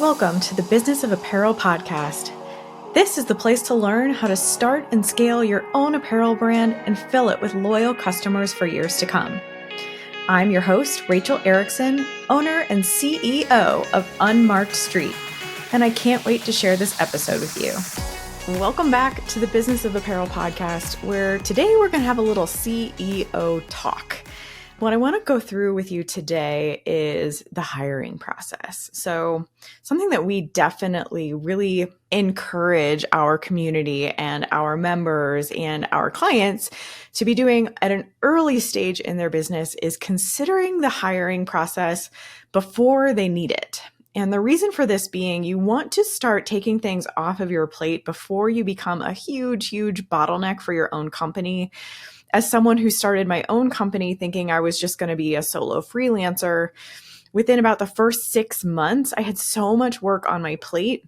Welcome to the Business of Apparel Podcast. This is the place to learn how to start and scale your own apparel brand and fill it with loyal customers for years to come. I'm your host, Rachel Erickson, owner and CEO of Unmarked Street, and I can't wait to share this episode with you. Welcome back to the Business of Apparel Podcast, where today we're going to have a little CEO talk. What I want to go through with you today is the hiring process. So something that we definitely really encourage our community and our members and our clients to be doing at an early stage in their business is considering the hiring process before they need it. And the reason for this being you want to start taking things off of your plate before you become a huge bottleneck for your own company. As someone who started my own company thinking I was just going to be a solo freelancer, within about the first 6 months, I had so much work on my plate.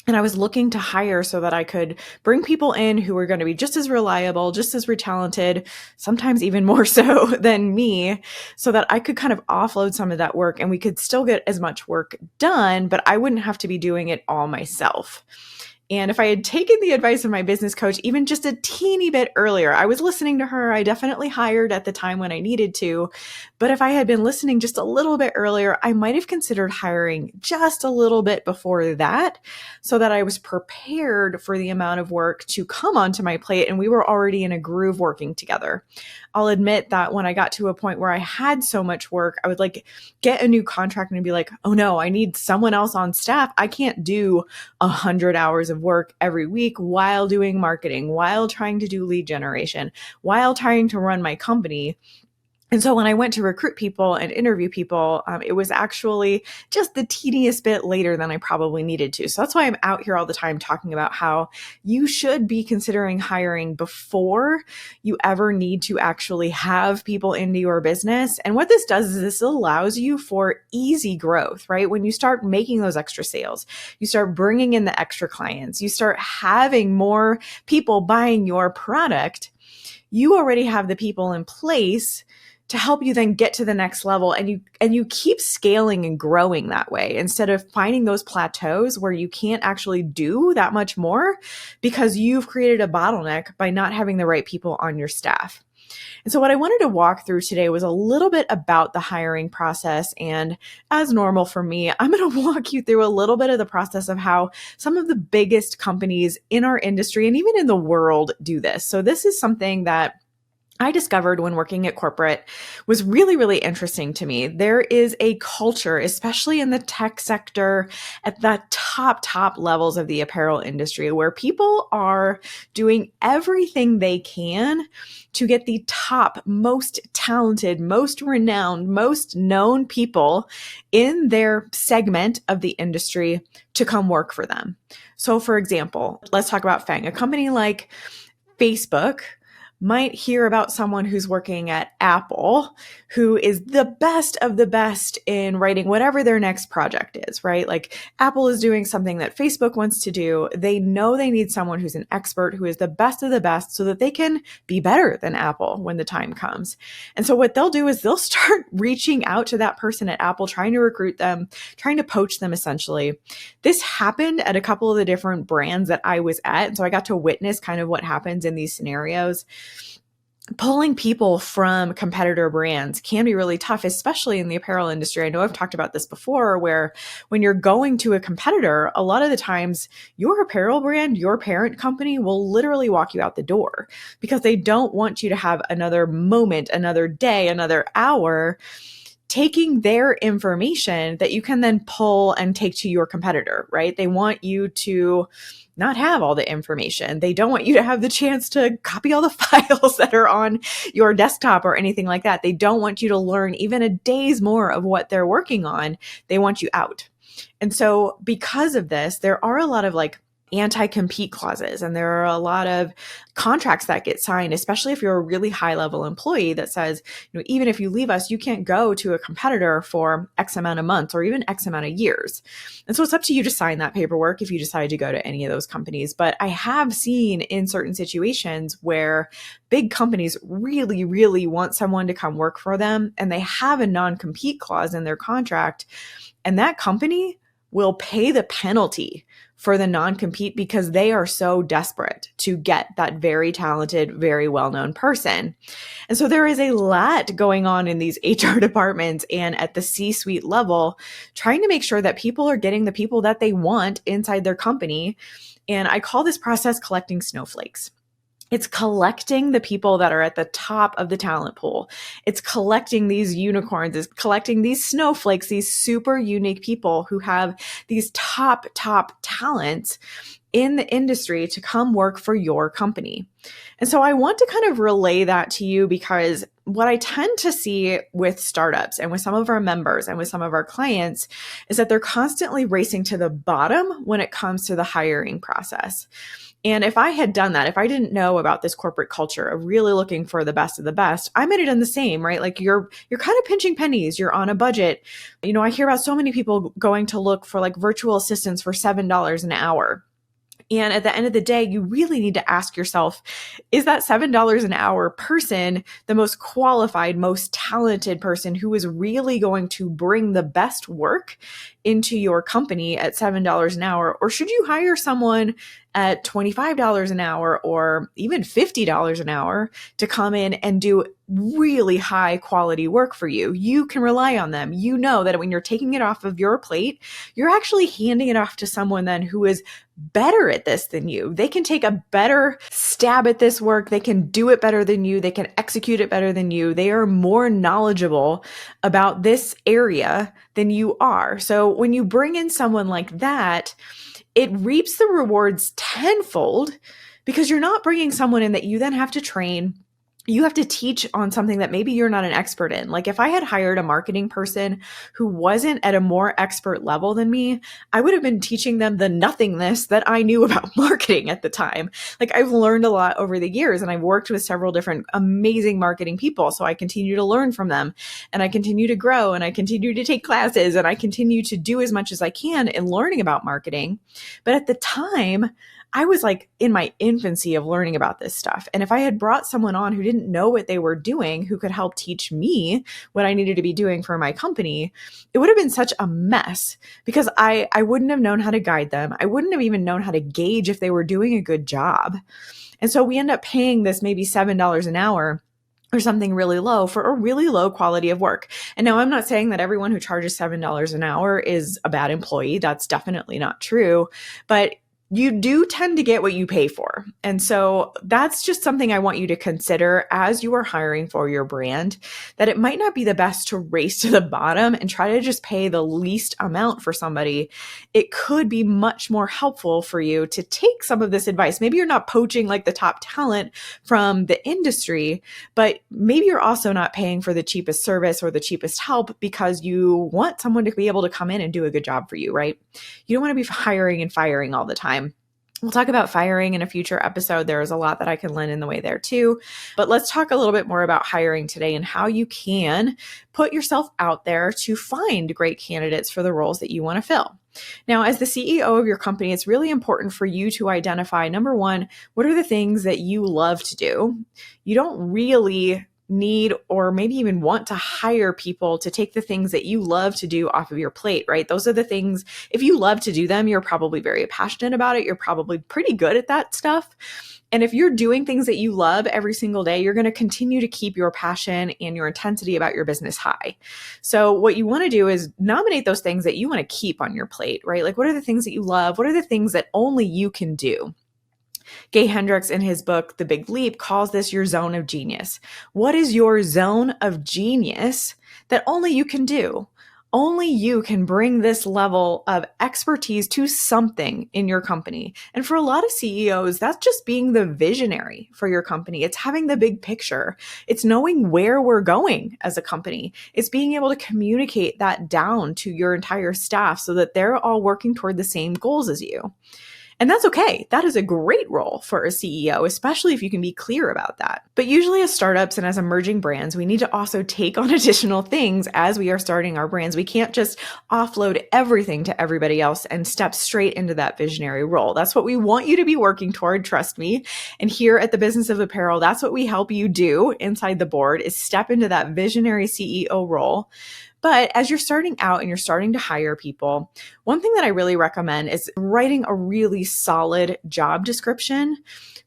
And I was looking to hire so that I could bring people in who were going to be just as reliable, just as talented, sometimes even more so than me, so that I could kind of offload some of that work and we could still get as much work done, but I wouldn't have to be doing it all myself. And if I had taken the advice of my business coach even just a teeny bit earlier, I was listening to her. I definitely hired at the time when I needed to. But if I had been listening just a little bit earlier, I might have considered hiring just a little bit before that so that I was prepared for the amount of work to come onto my plate and we were already in a groove working together. I'll admit that when I got to a point where I had so much work, I would get a new contract and be like, oh no, I need someone else on staff. I can't do 100 hours of work every week while doing marketing, while trying to do lead generation, while trying to run my company. And so when I went to recruit people and interview people, it was actually just the teeniest bit later than I probably needed to. So that's why I'm out here all the time talking about how you should be considering hiring before you ever need to actually have people into your business. And what this does is this allows you for easy growth, right? When you start making those extra sales, you start bringing in the extra clients, you start having more people buying your product, you already have the people in place to help you then get to the next level, and you keep scaling and growing that way instead of finding those plateaus where you can't actually do that much more because you've created a bottleneck by not having the right people on your staff. And so what I wanted to walk through today was a little bit about the hiring process. And as normal for me, I'm going to walk you through a little bit of the process of how some of the biggest companies in our industry and even in the world do this. So this is something that I discovered when working at corporate was really interesting to me. There is a culture, especially in the tech sector at the top levels of the apparel industry, where people are doing everything they can to get the top, most talented, most renowned, most known people in their segment of the industry to come work for them. So for example, let's talk about FANG. A company like Facebook might hear about someone who's working at Apple, who is the best of the best in writing whatever their next project is, right? Like Apple is doing something that Facebook wants to do. They know they need someone who's an expert, who is the best of the best so that they can be better than Apple when the time comes. And so what they'll do is they'll start reaching out to that person at Apple, trying to recruit them, trying to poach them essentially. This happened at a couple of the different brands that I was at. So I got to witness kind of what happens in these scenarios. Pulling people from competitor brands can be really tough, especially in the apparel industry. I know I've talked about this before, where when you're going to a competitor, a lot of the times your apparel brand, your parent company will literally walk you out the door because they don't want you to have another moment, another day, another hour taking their information that you can then pull and take to your competitor, right? They want you to not have all the information. They don't want you to have the chance to copy all the files that are on your desktop or anything like that. They don't want you to learn even a day's more of what they're working on. They want you out. And so because of this, there are a lot of anti-compete clauses. And there are a lot of contracts that get signed, especially if you're a really high-level employee that says, even if you leave us, you can't go to a competitor for X amount of months or even X amount of years. And so it's up to you to sign that paperwork if you decide to go to any of those companies. But I have seen in certain situations where big companies really want someone to come work for them, and they have a non-compete clause in their contract, and that company will pay the penalty for the non-compete because they are so desperate to get that very talented, very well-known person. And so there is a lot going on in these HR departments and at the C-suite level, trying to make sure that people are getting the people that they want inside their company. And I call this process collecting snowflakes. It's collecting the people that are at the top of the talent pool. It's collecting these unicorns. It's collecting these snowflakes, these super unique people who have these top talents in the industry to come work for your company. And so I want to kind of relay that to you because what I tend to see with startups and with some of our members and with some of our clients is that they're constantly racing to the bottom when it comes to the hiring process. And if I had done that, if I didn't know about this corporate culture of really looking for the best of the best, I might have done the same, right? Like you're kind of pinching pennies, you're on a budget. You know, I hear about so many people going to look for like virtual assistants for $7 an hour. And at the end of the day, you really need to ask yourself, is that $7 an hour person the most qualified, most talented person who is really going to bring the best work into your company at $7 an hour? Or should you hire someone at $25 an hour or even $50 an hour to come in and do really high quality work for you? You can rely on them. You know that when you're taking it off of your plate, you're actually handing it off to someone then who is better at this than you. They can take a better stab at this work. They can do it better than you. They can execute it better than you. They are more knowledgeable about this area than you are. So when you bring in someone like that, it reaps the rewards tenfold because you're not bringing someone in that you then have to train. You have to teach on something that maybe you're not an expert in. Like if I had hired a marketing person who wasn't at a more expert level than me, I would have been teaching them the nothingness that I knew about marketing at the time. Like I've learned a lot over the years and I've worked with several different amazing marketing people. So I continue to learn from them and I continue to grow and I continue to take classes and I continue to do as much as I can in learning about marketing. But at the time, I was like in my infancy of learning about this stuff. And if I had brought someone on who didn't know what they were doing, who could help teach me what I needed to be doing for my company, it would have been such a mess because I wouldn't have known how to guide them. I wouldn't have even known how to gauge if they were doing a good job. And so we end up paying this maybe $7 an hour or something really low for a really low quality of work. And now I'm not saying that everyone who charges $7 an hour is a bad employee. That's definitely not true. But you do tend to get what you pay for. And so that's just something I want you to consider as you are hiring for your brand, that it might not be the best to race to the bottom and try to just pay the least amount for somebody. It could be much more helpful for you to take some of this advice. Maybe you're not poaching like the top talent from the industry, but maybe you're also not paying for the cheapest service or the cheapest help because you want someone to be able to come in and do a good job for you, right? You don't want to be hiring and firing all the time. We'll talk about firing in a future episode. There is a lot that I can lend in the way there too. But let's talk a little bit more about hiring today and how you can put yourself out there to find great candidates for the roles that you want to fill. Now, as the CEO of your company, it's really important for you to identify, number one, what are the things that you love to do? You don't really need or maybe even want to hire people to take the things that you love to do off of your plate, right? Those are the things, if you love to do them, you're probably very passionate about it. You're probably pretty good at that stuff. And if you're doing things that you love every single day, you're going to continue to keep your passion and your intensity about your business high. So what you want to do is nominate those things that you want to keep on your plate, right? Like what are the things that you love? What are the things that only you can do? Gay Hendricks in his book, The Big Leap, calls this your zone of genius. What is your zone of genius that only you can do? Only you can bring this level of expertise to something in your company. And for a lot of CEOs, that's just being the visionary for your company. It's having the big picture. It's knowing where we're going as a company. It's being able to communicate that down to your entire staff so that they're all working toward the same goals as you. And that's okay. That is a great role for a CEO, especially if you can be clear about that. But usually as startups and as emerging brands, we need to also take on additional things as we are starting our brands. We can't just offload everything to everybody else and step straight into that visionary role. That's what we want you to be working toward, trust me. And here at the Business of Apparel, that's what we help you do inside the board is step into that visionary CEO role. But as you're starting out and you're starting to hire people, one thing that I really recommend is writing a really solid job description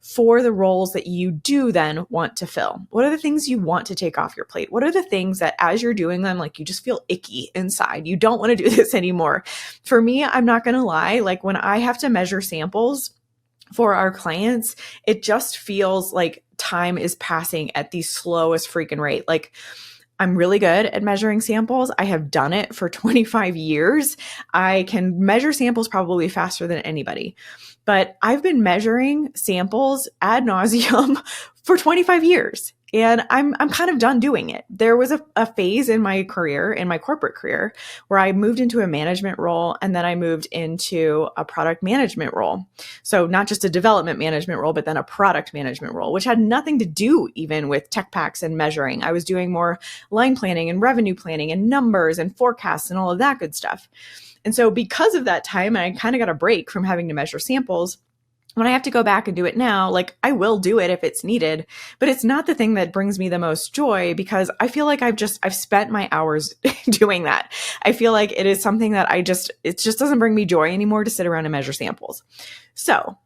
for the roles that you do then want to fill. What are the things you want to take off your plate? What are the things that as you're doing them, like you just feel icky inside? You don't want to do this anymore. For me, I'm not going to lie, like when I have to measure samples for our clients, it just feels like time is passing at the slowest freaking rate. Like I'm really good at measuring samples. I have done it for 25 years. I can measure samples probably faster than anybody. But I've been measuring samples ad nauseum for 25 years. And I'm kind of done doing it. There was a phase in my career, in my corporate career, where I moved into a management role and then I moved into a product management role. So not just a development management role, but then a product management role, which had nothing to do even with tech packs and measuring. I was doing more line planning and revenue planning and numbers and forecasts and all of that good stuff. And so because of that time, I kind of got a break from having to measure samples. When I have to go back and do it now, like I will do it if it's needed, but it's not the thing that brings me the most joy because I feel like I've spent my hours doing that. I feel like it is something that it just doesn't bring me joy anymore to sit around and measure samples. So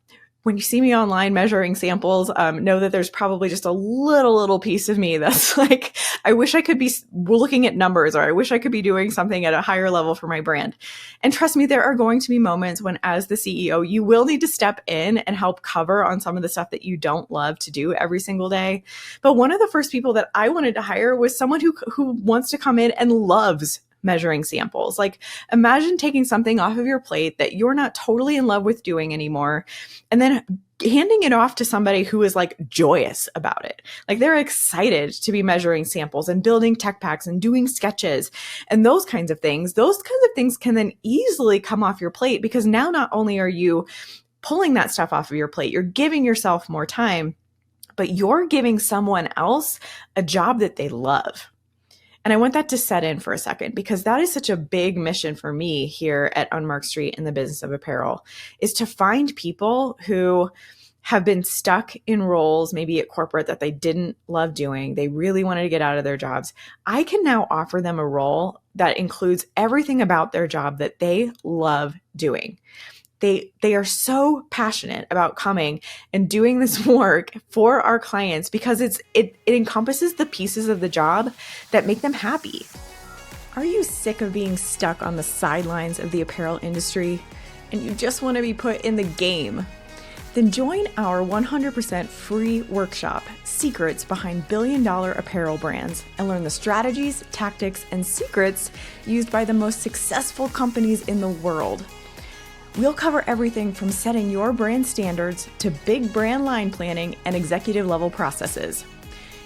when you see me online measuring samples, know that there's probably just a little piece of me that's like, I wish I could be looking at numbers, or I wish I could be doing something at a higher level for my brand. And trust me, there are going to be moments when, as the CEO, you will need to step in and help cover on some of the stuff that you don't love to do every single day. But one of the first people that I wanted to hire was someone who wants to come in and loves measuring samples. Like imagine taking something off of your plate that you're not totally in love with doing anymore, and then handing it off to somebody who is like joyous about it. Like they're excited to be measuring samples and building tech packs and doing sketches and those kinds of things. Those kinds of things can then easily come off your plate because now not only are you pulling that stuff off of your plate, you're giving yourself more time, but you're giving someone else a job that they love. And I want that to set in for a second because that is such a big mission for me here at Unmarked Street in the Business of Apparel, is to find people who have been stuck in roles, maybe at corporate, that they didn't love doing. They really wanted to get out of their jobs. I can now offer them a role that includes everything about their job that they love doing. They are so passionate about coming and doing this work for our clients because it encompasses the pieces of the job that make them happy. Are you sick of being stuck on the sidelines of the apparel industry and you just want to be put in the game? Then join our 100% free workshop, Secrets Behind Billion-Dollar Apparel Brands, and learn the strategies, tactics, and secrets used by the most successful companies in the world. We'll cover everything from setting your brand standards to big brand line planning and executive level processes.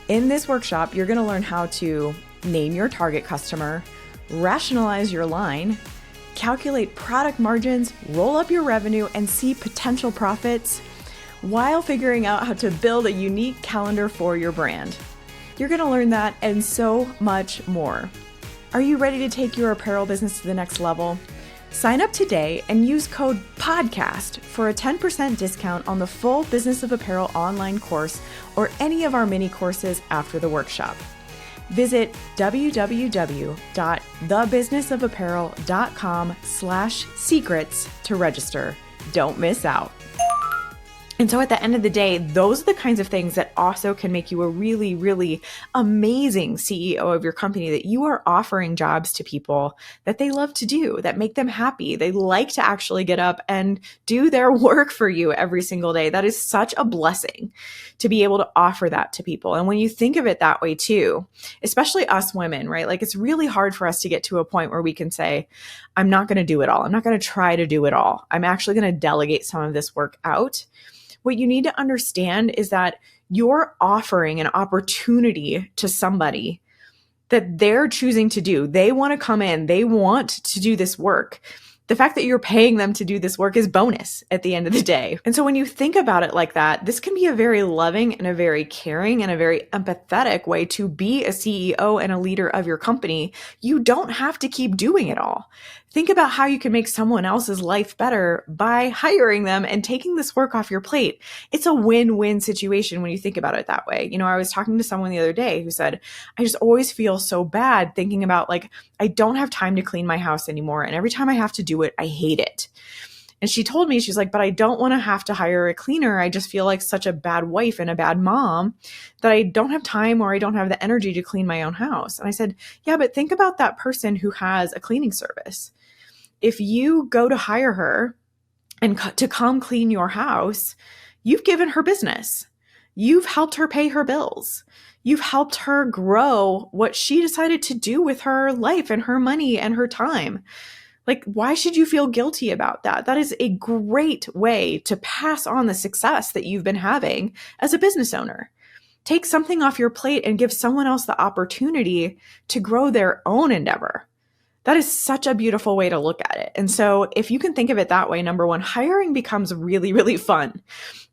In this workshop, you're going to learn how to name your target customer, rationalize your line, calculate product margins, roll up your revenue, and see potential profits while figuring out how to build a unique calendar for your brand. You're going to learn that and so much more. Are you ready to take your apparel business to the next level? Sign up today and use code PODCAST for a 10% discount on the full Business of Apparel online course or any of our mini courses after the workshop. Visit www.thebusinessofapparel.com/secrets to register. Don't miss out. And so at the end of the day, those are the kinds of things that also can make you a really, really amazing CEO of your company, that you are offering jobs to people that they love to do, that make them happy. They like to actually get up and do their work for you every single day. That is such a blessing to be able to offer that to people. And when you think of it that way too, especially us women, right? Like it's really hard for us to get to a point where we can say, I'm not going to do it all. I'm not going to try to do it all. I'm actually going to delegate some of this work out. What you need to understand is that you're offering an opportunity to somebody that they're choosing to do. They want to come in, they want to do this work. The fact that you're paying them to do this work is bonus at the end of the day. And so when you think about it like that, this can be a very loving and a very caring and a very empathetic way to be a CEO and a leader of your company. You don't have to keep doing it all. Think about how you can make someone else's life better by hiring them and taking this work off your plate. It's a win-win situation when you think about it that way. I was talking to someone the other day who said, I just always feel so bad thinking about I don't have time to clean my house anymore. And every time I have to do it, I hate it. And she told me, she's like, but I don't want to have to hire a cleaner. I just feel like such a bad wife and a bad mom that I don't have time or I don't have the energy to clean my own house. And I said, yeah, but think about that person who has a cleaning service. If you go to hire her and to come clean your house, you've given her business. You've helped her pay her bills. You've helped her grow what she decided to do with her life and her money and her time. Why should you feel guilty about that? That is a great way to pass on the success that you've been having as a business owner. Take something off your plate and give someone else the opportunity to grow their own endeavor. That is such a beautiful way to look at it. And so if you can think of it that way, number one, hiring becomes really, really fun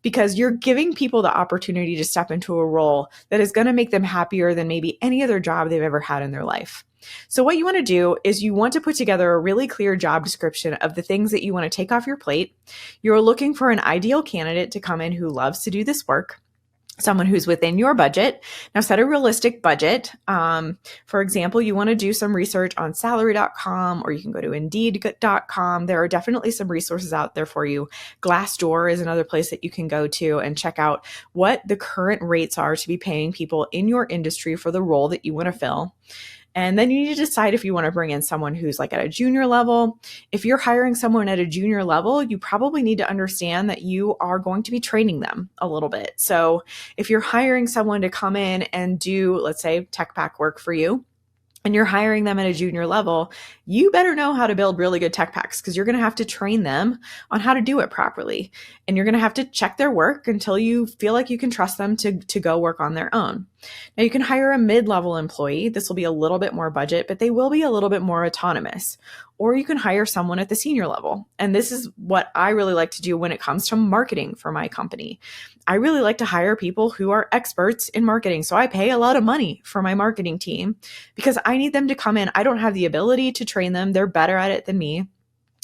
because you're giving people the opportunity to step into a role that is going to make them happier than maybe any other job they've ever had in their life. So what you want to do is you want to put together a really clear job description of the things that you want to take off your plate. You're looking for an ideal candidate to come in who loves to do this work. Someone who's within your budget. Now set a realistic budget. For example, you want to do some research on salary.com or you can go to indeed.com. There are definitely some resources out there for you. Glassdoor is another place that you can go to and check out what the current rates are to be paying people in your industry for the role that you want to fill. And then you need to decide if you want to bring in someone who's at a junior level. If you're hiring someone at a junior level, you probably need to understand that you are going to be training them a little bit. So if you're hiring someone to come in and do, let's say, tech pack work for you, and you're hiring them at a junior level, you better know how to build really good tech packs because you're going to have to train them on how to do it properly. And you're going to have to check their work until you feel like you can trust them to go work on their own. Now you can hire a mid-level employee. This will be a little bit more budget, but they will be a little bit more autonomous. Or you can hire someone at the senior level. And this is what I really like to do when it comes to marketing for my company. I really like to hire people who are experts in marketing. So I pay a lot of money for my marketing team because I need them to come in. I don't have the ability to train them. They're better at it than me.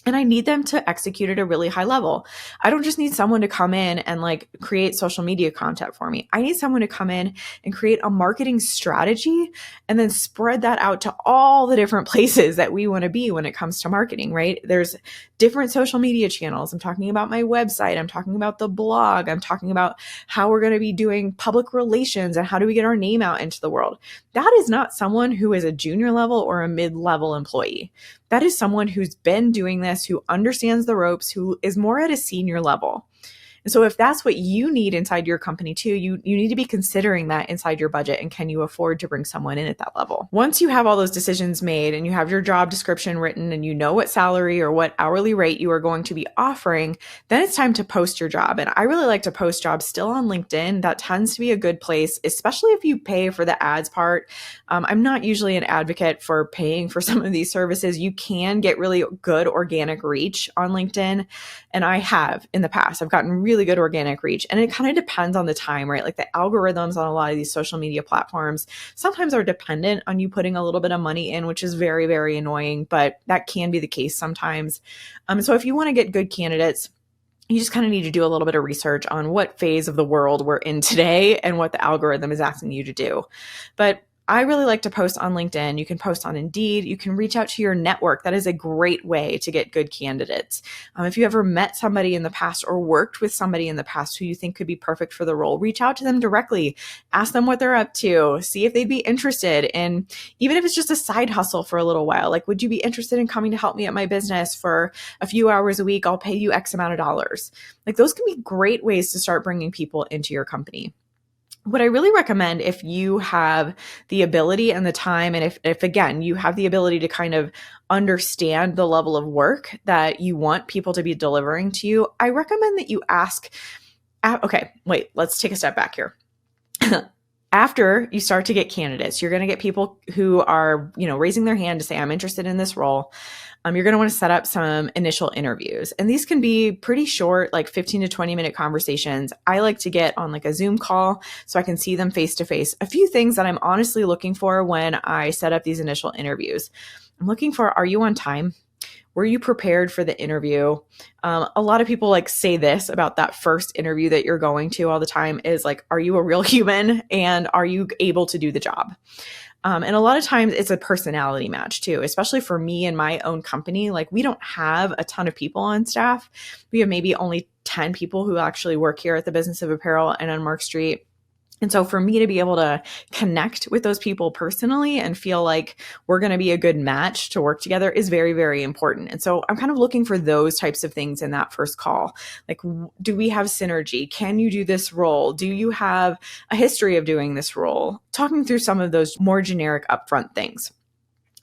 And I need them to execute at a really high level. I don't just need someone to come in and create social media content for me. I need someone to come in and create a marketing strategy and then spread that out to all the different places that we want to be when it comes to marketing, right? There's different social media channels. I'm talking about my website. I'm talking about the blog. I'm talking about how we're going to be doing public relations and how do we get our name out into the world. That is not someone who is a junior level or a mid-level employee. That is someone who's been doing this, who understands the ropes, who is more at a senior level. And so if that's what you need inside your company too, you need to be considering that inside your budget and can you afford to bring someone in at that level? Once you have all those decisions made and you have your job description written and you know what salary or what hourly rate you are going to be offering, then it's time to post your job. And I really like to post jobs still on LinkedIn. That tends to be a good place, especially if you pay for the ads part. I'm not usually an advocate for paying for some of these services. You can get really good organic reach on LinkedIn. And I have in the past. I've gotten really good organic reach. And it kind of depends on the time, right? The algorithms on a lot of these social media platforms sometimes are dependent on you putting a little bit of money in, which is very, very annoying, but that can be the case sometimes. So if you want to get good candidates, you just kind of need to do a little bit of research on what phase of the world we're in today and what the algorithm is asking you to do. But I really like to post on LinkedIn. You can post on Indeed. You can reach out to your network. That is a great way to get good candidates. If you ever met somebody in the past or worked with somebody in the past who you think could be perfect for the role, reach out to them directly. Ask them what they're up to. See if they'd be interested in, even if it's just a side hustle for a little while. Would you be interested in coming to help me at my business for a few hours a week? I'll pay you X amount of dollars. Those can be great ways to start bringing people into your company. What I really recommend if you have the ability and the time, and if again, you have the ability to kind of understand the level of work that you want people to be delivering to you, I recommend that you ask, okay, wait, let's take a step back here. After you start to get candidates, you're going to get people who are, raising their hand to say, I'm interested in this role. You're going to want to set up some initial interviews. And these can be pretty short, like 15 to 20 minute conversations. I like to get on like a Zoom call so I can see them face to face. A few things that I'm honestly looking for when I set up these initial interviews. I'm looking for, are you on time? Were you prepared for the interview? A lot of people say this about that first interview that you're going to all the time is like, are you a real human? And are you able to do the job? And a lot of times it's a personality match too, especially for me and my own company. Like we don't have a ton of people on staff. We have maybe only 10 people who actually work here at the Business of Apparel and on Mark Street. And so for me to be able to connect with those people personally and feel like we're going to be a good match to work together is very, very important. And so I'm kind of looking for those types of things in that first call. Like, do we have synergy? Can you do this role? Do you have a history of doing this role? Talking through some of those more generic upfront things.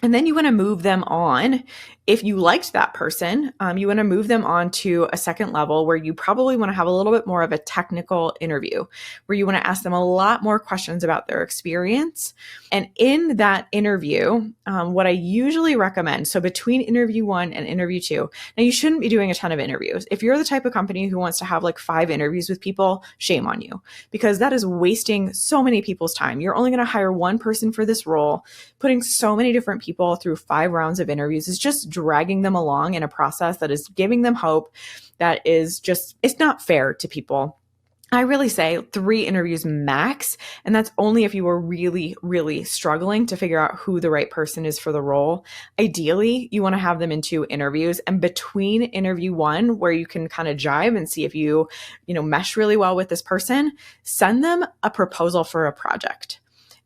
And then you want to move them on. If you liked that person, you want to move them on to a second level where you probably want to have a little bit more of a technical interview, where you want to ask them a lot more questions about their experience. And in that interview, what I usually recommend, so between interview 1 and interview 2, now you shouldn't be doing a ton of interviews. If you're the type of company who wants to have 5 interviews with people, shame on you, because that is wasting so many people's time. You're only going to hire one person for this role. Putting so many different people through 5 rounds of interviews is just dragging them along in a process that is giving them hope. That is just, it's not fair to people. I really say 3 interviews max. And that's only if you are really, really struggling to figure out who the right person is for the role. Ideally, you want to have them in 2 interviews, and between interview 1, where you can kind of jive and see if you mesh really well with this person, send them a proposal for a project.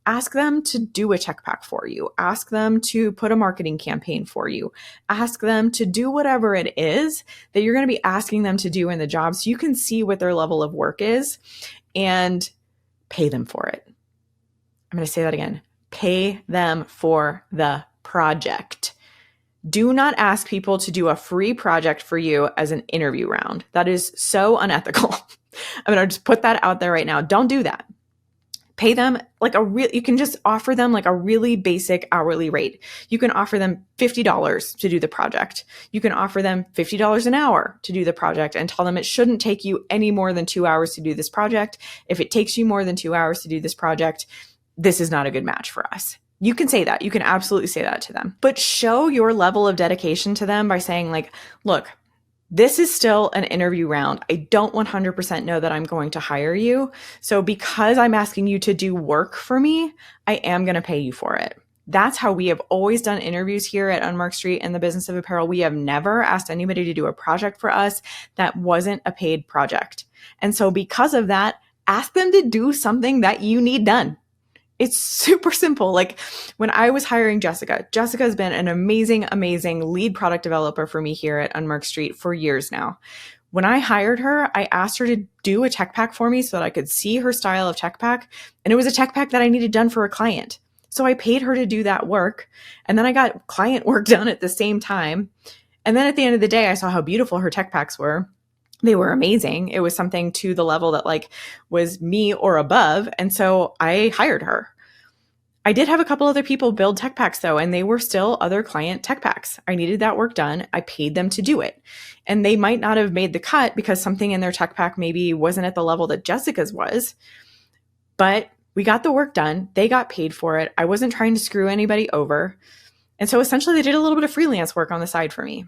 Ask them to do a tech pack for you. Ask them to put a marketing campaign for you. Ask them to do whatever it is that you're going to be asking them to do in the job so you can see what their level of work is and pay them for it. I'm going to say that again. Pay them for the project. Do not ask people to do a free project for you as an interview round. That is so unethical. I'm going to just put that out there right now. Don't do that. Pay them you can just offer them a really basic hourly rate. You can offer them $50 to do the project. You can offer them $50 an hour to do the project and tell them it shouldn't take you any more than 2 hours to do this project. If it takes you more than 2 hours to do this project, this is not a good match for us. You can say that. You can absolutely say that to them, but show your level of dedication to them by saying look, this is still an interview round. I don't 100% know that I'm going to hire you. So because I'm asking you to do work for me, I am going to pay you for it. That's how we have always done interviews here at Unmarked Street in the Business of Apparel. We have never asked anybody to do a project for us that wasn't a paid project. And so because of that, ask them to do something that you need done. It's super simple. When I was hiring Jessica has been an amazing, amazing lead product developer for me here at Unmarked Street for years now. When I hired her, I asked her to do a tech pack for me so that I could see her style of tech pack. And it was a tech pack that I needed done for a client. So I paid her to do that work. And then I got client work done at the same time. And then at the end of the day, I saw how beautiful her tech packs were. They were amazing. It was something to the level that was me or above. And so I hired her. I did have a couple other people build tech packs though, and they were still other client tech packs. I needed that work done. I paid them to do it. And they might not have made the cut because something in their tech pack maybe wasn't at the level that Jessica's was, but we got the work done. They got paid for it. I wasn't trying to screw anybody over. And so essentially they did a little bit of freelance work on the side for me.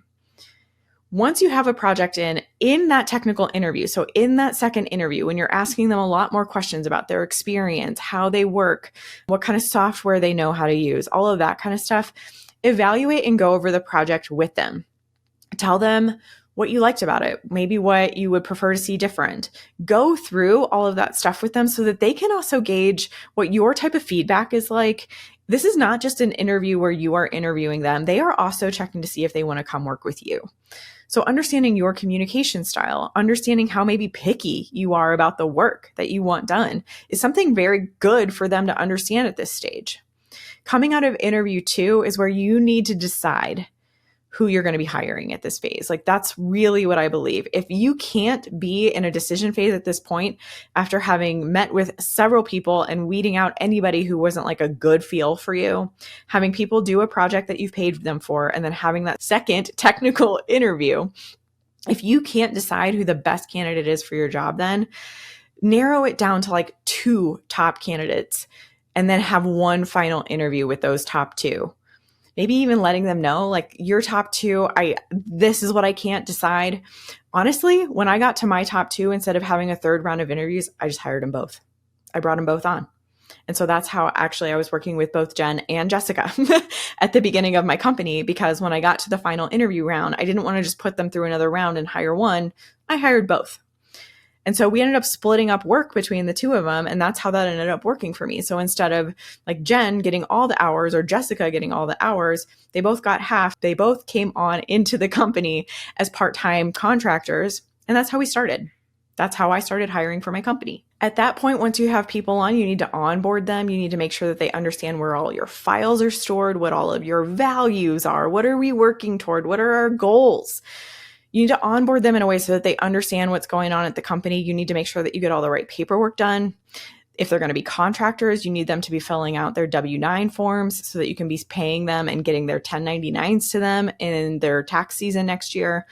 Once you have a project in that technical interview, so in that second interview, when you're asking them a lot more questions about their experience, how they work, what kind of software they know how to use, all of that kind of stuff, evaluate and go over the project with them. Tell them what you liked about it, maybe what you would prefer to see different. Go through all of that stuff with them so that they can also gauge what your type of feedback is like. This is not just an interview where you are interviewing them. They are also checking to see if they want to come work with you. So understanding your communication style, understanding how maybe picky you are about the work that you want done is something very good for them to understand at this stage. Coming out of interview 2 is where you need to decide who you're going to be hiring at this phase. Like, that's really what I believe. If you can't be in a decision phase at this point, after having met with several people and weeding out anybody who wasn't like a good feel for you, having people do a project that you've paid them for, and then having that second technical interview, if you can't decide who the best candidate is for your job, then narrow it down to like 2 top candidates and then have one final interview with those top 2. Maybe even letting them know, like, your top 2, this is what I can't decide. Honestly, when I got to my top 2, instead of having a third round of interviews, I just hired them both. I brought them both on. And so that's how actually I was working with both Jen and Jessica at the beginning of my company, because when I got to the final interview round, I didn't want to just put them through another round and hire one. I hired both. And so we ended up splitting up work between the 2 of them. And that's how that ended up working for me. So instead of like Jen getting all the hours or Jessica getting all the hours, they both got half. They both came on into the company as part-time contractors. And that's how we started. That's how I started hiring for my company. At that point, once you have people on, you need to onboard them. You need to make sure that they understand where all your files are stored, what all of your values are, what are we working toward, what are our goals. You need to onboard them in a way so that they understand what's going on at the company. You need to make sure that you get all the right paperwork done. If they're going to be contractors, you need them to be filling out their W-9 forms so that you can be paying them and getting their 1099s to them in their tax season next year.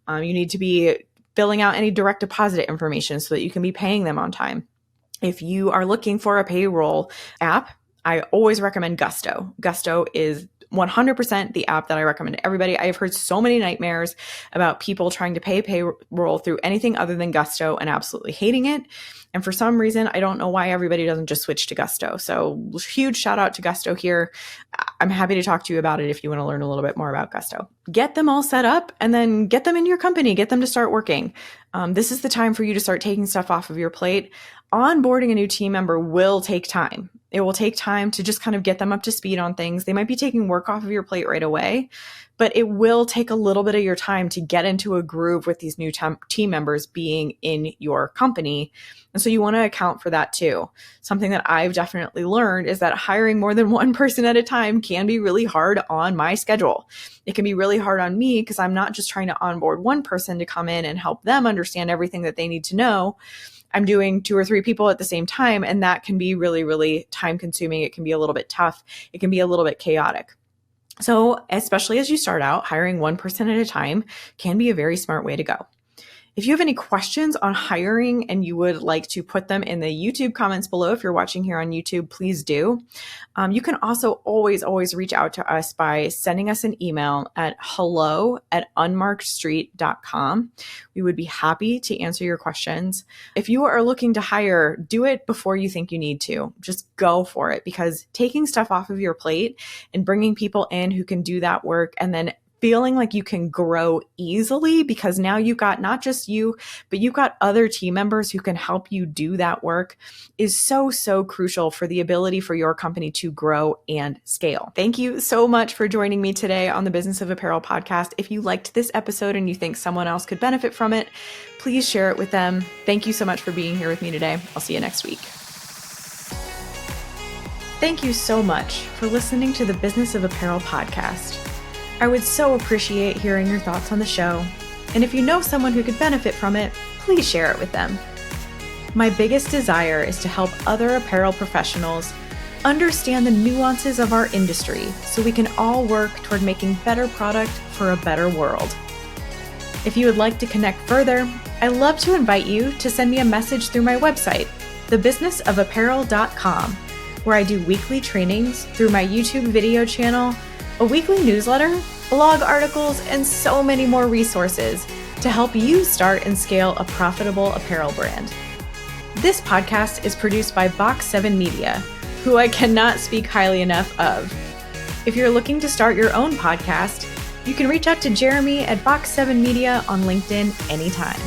You need to be filling out any direct deposit information so that you can be paying them on time. If you are looking for a payroll app, I always recommend Gusto. Gusto is 100% the app that I recommend to everybody. I have heard so many nightmares about people trying to pay payroll through anything other than Gusto and absolutely hating it. And for some reason, I don't know why everybody doesn't just switch to Gusto. So huge shout out to Gusto here. I'm happy to talk to you about it if you want to learn a little bit more about Gusto. Get them all set up and then get them into your company. Get them to start working. This is the time for you to start taking stuff off of your plate. Onboarding a new team member will take time. It will take time to just kind of get them up to speed on things. They might be taking work off of your plate right away, but it will take a little bit of your time to get into a groove with these new team members being in your company. And so you want to account for that too. Something that I've definitely learned is that hiring more than one person at a time can be really hard on my schedule. It can be really hard on me because I'm not just trying to onboard one person to come in and help them understand everything that they need to know. I'm doing 2 or 3 people at the same time, and that can be really, really time consuming. It can be a little bit tough. It can be a little bit chaotic. So especially as you start out, hiring one person at a time can be a very smart way to go. If you have any questions on hiring and you would like to put them in the YouTube comments below, if you're watching here on YouTube, please do. You can also always reach out to us by sending us an email at hello@unmarkedstreet.com. We would be happy to answer your questions. If you are looking to hire, do it before you think you need to. Just go for it, because taking stuff off of your plate and bringing people in who can do that work and then feeling like you can grow easily because now you've got not just you, but you've got other team members who can help you do that work is so crucial for the ability for your company to grow and scale. Thank you so much for joining me today on the Business of Apparel podcast. If you liked this episode and you think someone else could benefit from it, please share it with them. Thank you so much for being here with me today. I'll see you next week. Thank you so much for listening to the Business of Apparel podcast. I would so appreciate hearing your thoughts on the show. And if you know someone who could benefit from it, please share it with them. My biggest desire is to help other apparel professionals understand the nuances of our industry so we can all work toward making better product for a better world. If you would like to connect further, I'd love to invite you to send me a message through my website, thebusinessofapparel.com, where I do weekly trainings through my YouTube video channel, a weekly newsletter, blog articles, and so many more resources to help you start and scale a profitable apparel brand. This podcast is produced by Box 7 Media, who I cannot speak highly enough of. If you're looking to start your own podcast, you can reach out to Jeremy at Box 7 Media on LinkedIn anytime.